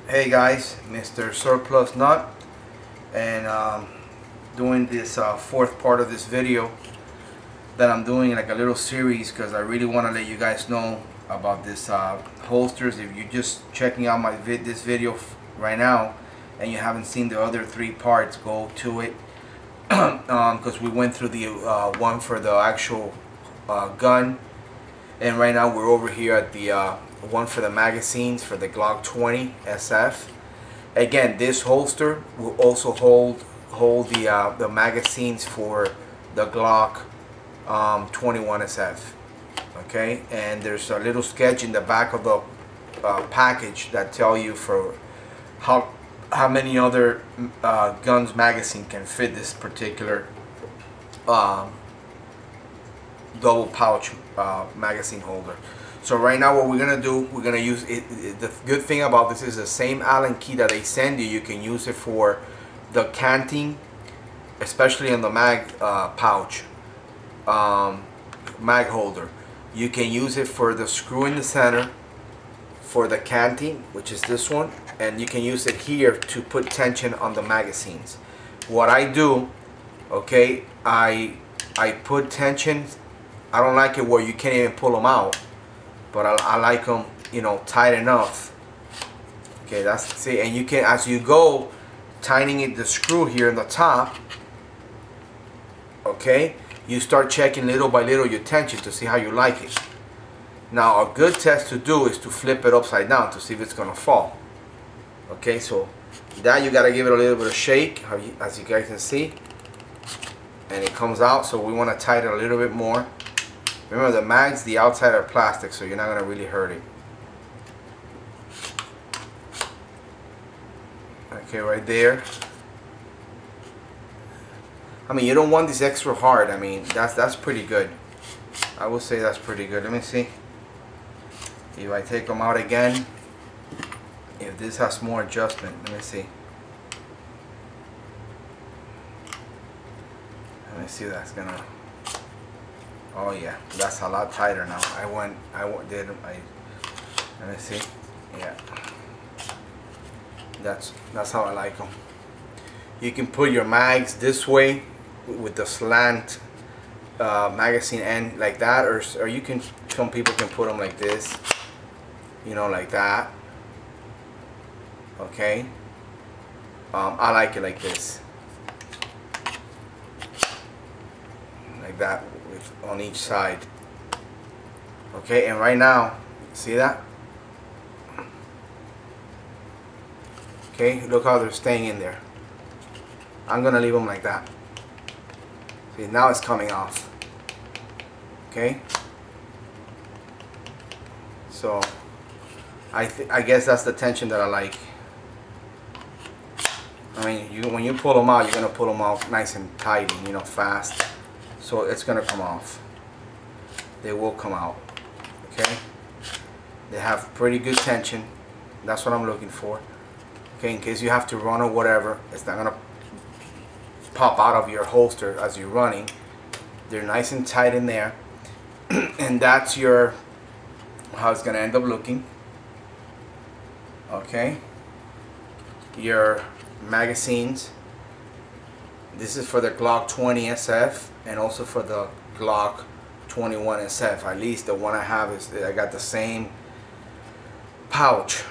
Hey guys, Mr. Surplus Nut, and doing this fourth part of this video that I'm doing, like a little series, because I really want to let you guys know about this holsters. If you're just checking out this video right now and you haven't seen the other three parts, go to it, because we went through the one for the actual gun, and right now we're over here at the one for the magazines for the Glock 20 SF. Again, this holster will also hold the magazines for the Glock 21 SF. Okay, and there's a little sketch in the back of the package that tell you for how many other guns magazine can fit this particular double pouch magazine holder. So right now what we're gonna do, we're gonna use it. The good thing about this is the same Allen key that they send you. You can use it for the canting, especially on the mag pouch mag holder. You can use it for the screw in the center for the canting, which is this one, and you can use it here to put tension on the magazines. What I do, okay, I put tension. I don't like it where you can't even pull them out, but I like them, you know, tight enough. Okay, see, and you can, as you go, tightening it, the screw here in the top. Okay, you start checking little by little your tension to see how you like it. Now, a good test to do is to flip it upside down to see if it's gonna fall. Okay, so that you gotta give it a little bit of shake, as you guys can see, and it comes out. So we want to tighten it a little bit more. Remember, the mags, the outside are plastic, so you're not going to really hurt it. Okay, right there. I mean, you don't want this extra hard. I mean, that's pretty good. I will say that's pretty good. Let me see. If I take them out again, if this has more adjustment, let me see. Let me see if that's gonna. Oh yeah, that's a lot tighter now. Let me see. Yeah, that's how I like them. You can put your mags this way with the slant magazine end like that, or you can. Some people can put them like this, you know, like that. Okay. I like it like this, like that, on each side. Okay, and right now, see that? Okay, look how they're staying in there. I'm gonna leave them like that. See, now it's coming off. Okay, so I guess that's the tension that I like. I mean, when you pull them out, you're gonna pull them out nice and tight and, you know, fast. So it's gonna come off. They will come out. Okay, they have pretty good tension. That's what I'm looking for. Okay, in case you have to run or whatever, it's not gonna pop out of your holster as you're running. They're nice and tight in there. And that's how it's gonna end up looking. Okay, your magazines. This is for the Glock 20 SF and also for the Glock 21 SF. At least the one I have is, I got the same pouch.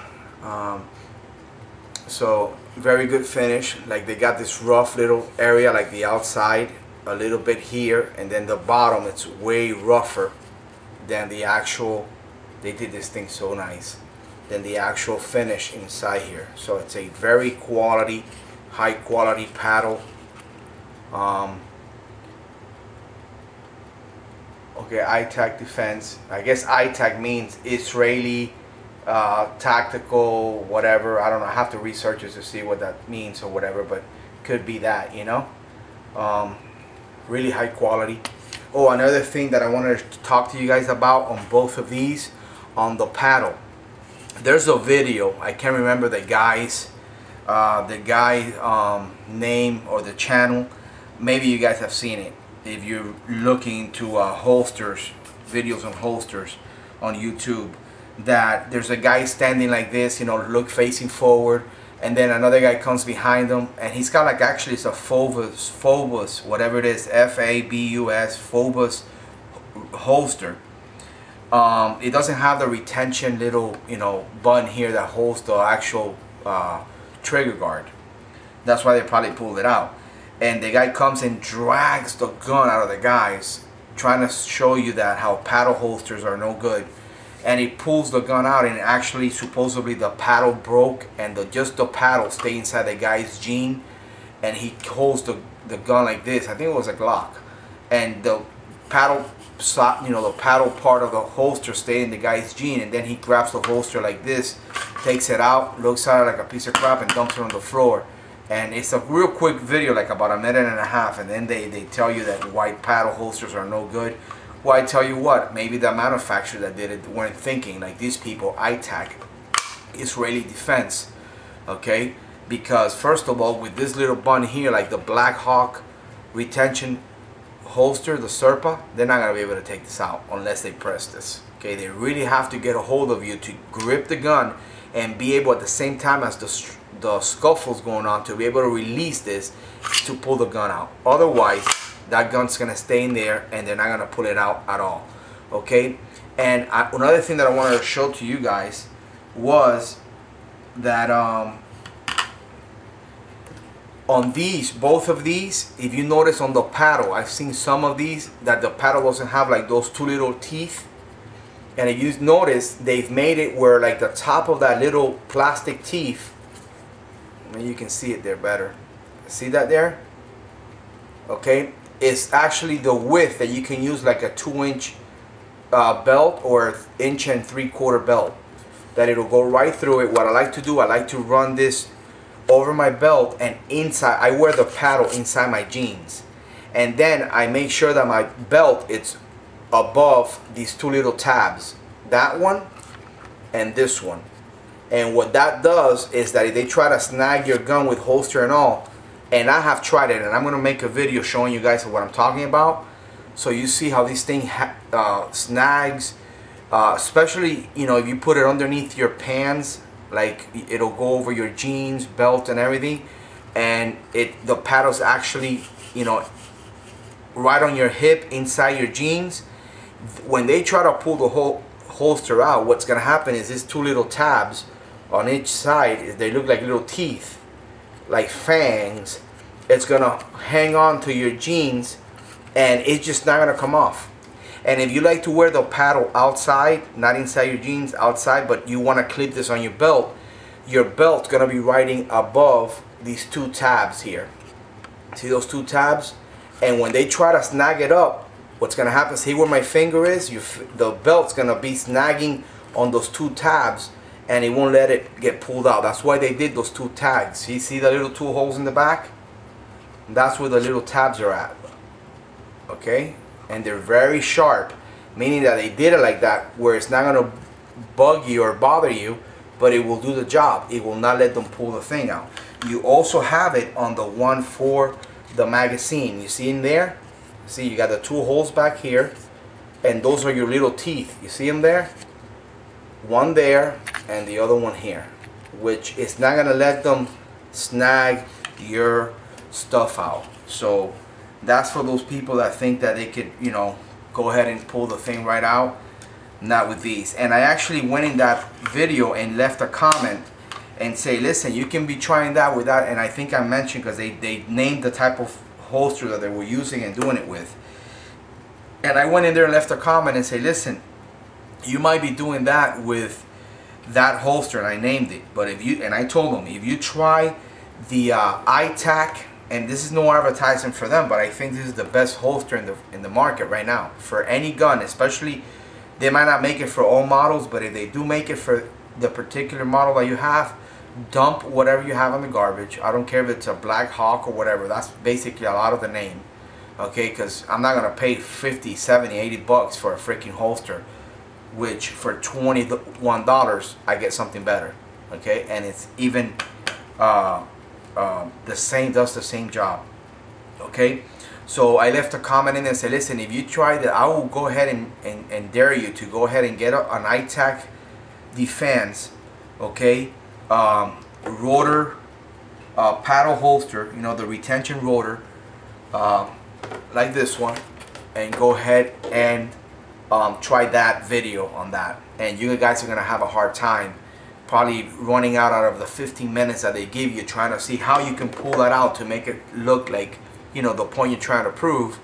So very good finish. Like, they got this rough little area, like the outside a little bit here, and then the bottom, it's way rougher than the actual. They did this thing so nice than the actual finish inside here. So it's a very quality, high quality paddle. Okay, I-TAC defense. I guess I-TAC means Israeli tactical whatever. I don't know. I have to research it to see what that means or whatever, but could be that, you know. Really high quality. Oh, another thing that I wanted to talk to you guys about on both of these, on the paddle. There's a video. I can't remember the guy's name or the channel. Maybe you guys have seen it if you're looking to holsters, videos on holsters on YouTube. that there's a guy standing like this, you know, look facing forward, and then another guy comes behind him, and he's got like, actually it's a Phobos, whatever it is, F-A-B-U-S, Phobos holster. It doesn't have the retention little, you know, button here that holds the actual trigger guard. That's why they probably pulled it out. And the guy comes and drags the gun out of the guys, trying to show you that how paddle holsters are no good. And he pulls the gun out, and actually supposedly the paddle broke, and just the paddle stay inside the guy's jean, and he holds the gun like this. I think it was a Glock, and the paddle, you know, the paddle part of the holster stay in the guy's jean, and then he grabs the holster like this, takes it out, looks at it like a piece of crap, and dumps it on the floor. And it's a real quick video, like about a minute and a half, and then they tell you that white paddle holsters are no good. Well, I tell you what, maybe the manufacturer that did it weren't thinking like these people. I-TAC, Israeli Defense, okay? Because first of all, with this little button here, like the Black Hawk retention holster, the Serpa, they're not gonna be able to take this out unless they press this. Okay, they really have to get a hold of you to grip the gun and be able, at the same time as the scuffle's going on, to be able to release this to pull the gun out. Otherwise, that gun's gonna stay in there, and they're not gonna pull it out at all. Okay, and another thing that I wanted to show to you guys was that on these, both of these, if you notice on the paddle, I've seen some of these that the paddle doesn't have like those two little teeth. And if you notice, they've made it where like the top of that little plastic teeth, maybe you can see it there better. See that there? Okay, it's actually the width that you can use like a 2-inch belt or 1 3/4 belt. That it'll go right through it. What I like to do, I like to run this over my belt, and inside, I wear the paddle inside my jeans. And then I make sure that my belt, it's above these two little tabs, that one and this one. And what that does is that if they try to snag your gun with holster and all, and I have tried it, and I'm going to make a video showing you guys what I'm talking about, so you see how this thing snags, especially, you know, if you put it underneath your pants, like it'll go over your jeans, belt, and everything, and the paddle's actually, you know, right on your hip inside your jeans. When they try to pull the whole holster out, what's gonna happen is these two little tabs on each side, they look like little teeth, like fangs. It's gonna hang on to your jeans, and it's just not gonna come off. And if you like to wear the paddle outside, not inside your jeans, outside, but you want to clip this on your belt's gonna be riding above these two tabs here. See those two tabs? And when they try to snag it up, what's gonna happen, see where my finger is? The belt's gonna be snagging on those two tabs, and it won't let it get pulled out. That's why they did those two tags. You see the little two holes in the back? That's where the little tabs are at. Okay? And they're very sharp, meaning that they did it like that, where it's not gonna bug you or bother you, but it will do the job. It will not let them pull the thing out. You also have it on the one for the magazine. You see in there? See, you got the two holes back here, and those are your little teeth. You see them there? One there, and the other one here, which is not gonna let them snag your stuff out. So that's for those people that think that they could, you know, go ahead and pull the thing right out. Not with these. And I actually went in that video and left a comment and say, listen, you can be trying that with that. And I think I mentioned, because they named the type of holster that they were using and doing it with. And I went in there and left a comment and say, listen, you might be doing that with that holster, and I named it. But if you, and I told them, if you try the I-TAC, and this is no advertising for them, but I think this is the best holster in the market right now for any gun. Especially, they might not make it for all models, but if they do make it for the particular model that you have, dump whatever you have in the garbage. I don't care if it's a Black Hawk or whatever. That's basically a lot of the name. Okay, because I'm not gonna pay 50, 70, 80 bucks for a freaking holster, which for $21 I get something better. Okay, and it's even the same, does the same job. Okay, so I left a comment in and said, listen, if you try that, I will go ahead and dare you to go ahead and get an I-TAC Defense, okay, rotor paddle holster, you know, the retention rotor, like this one, and go ahead and try that video on that, and you guys are gonna have a hard time probably running out of the 15 minutes that they give you, trying to see how you can pull that out to make it look like, you know, the point you're trying to prove,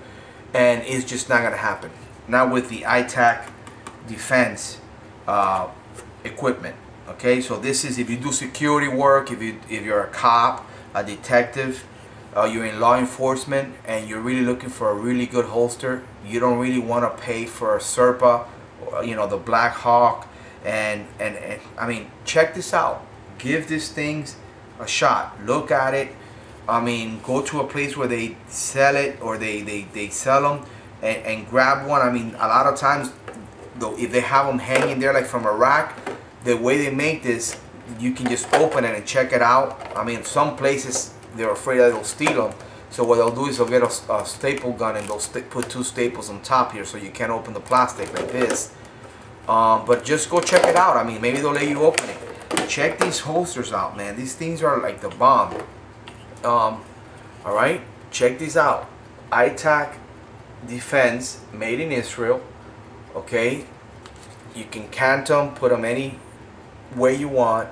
and it's just not gonna happen. Now with the I-TAC Defense equipment, okay, so this is if you do security work, if you're a cop, a detective, you're in law enforcement, and you're really looking for a really good holster. You don't really want to pay for a Serpa, you know, the Black Hawk, and I mean, check this out. Give these things a shot. Look at it. I mean, go to a place where they sell it, or they sell them, and grab one. I mean, a lot of times, though, if they have them hanging there like from a rack, the way they make this, you can just open it and check it out. I mean, some places they're afraid that they'll steal them, so what they'll do is they'll get a staple gun, and they'll put 2 staples on top here, so you can't open the plastic like this. But just go check it out. I mean, maybe they'll let you open it. Check these holsters out, man. These things are like the bomb. Alright, check these out. I-TAC Defense, made in Israel. Okay, you can cant them, put them any way you want.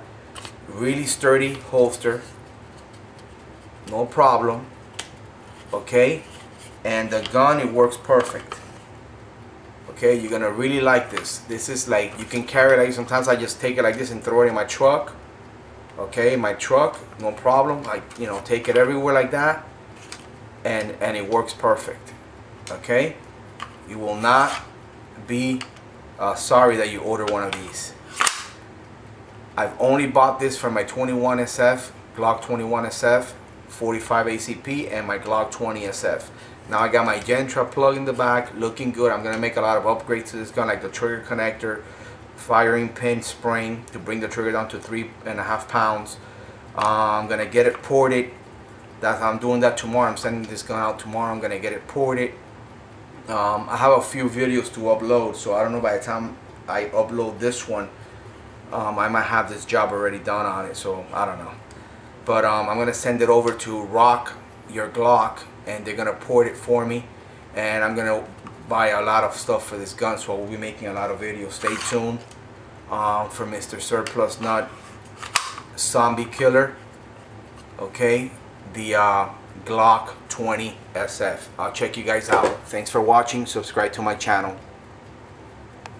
Really sturdy holster, no problem. Okay, and the gun, it works perfect. Okay, you're gonna really like this. This is like, you can carry it like, sometimes I just take it like this and throw it in my truck. Okay, my truck, no problem. I, you know, take it everywhere like that, and it works perfect. Okay, you will not be sorry that you order one of these. I've only bought this for my 21 SF, Glock 21 SF, 45 ACP, and my Glock 20 SF. Now I got my Gentra plug in the back, looking good. I'm gonna make a lot of upgrades to this gun, like the trigger connector, firing pin spring to bring the trigger down to 3.5 pounds. I'm gonna get it ported. I'm doing that tomorrow. I'm sending this gun out tomorrow. I'm gonna get it ported. I have a few videos to upload, so I don't know, by the time I upload this one, I might have this job already done on it, so I don't know. But I'm gonna send it over to Rock Your Glock, and they're gonna port it for me, and I'm gonna buy a lot of stuff for this gun, so we'll be making a lot of videos. Stay tuned for Mr. Surplus Nut Zombie Killer. Okay, the Glock 20 SF. I'll check you guys out. Thanks for watching. Subscribe to my channel.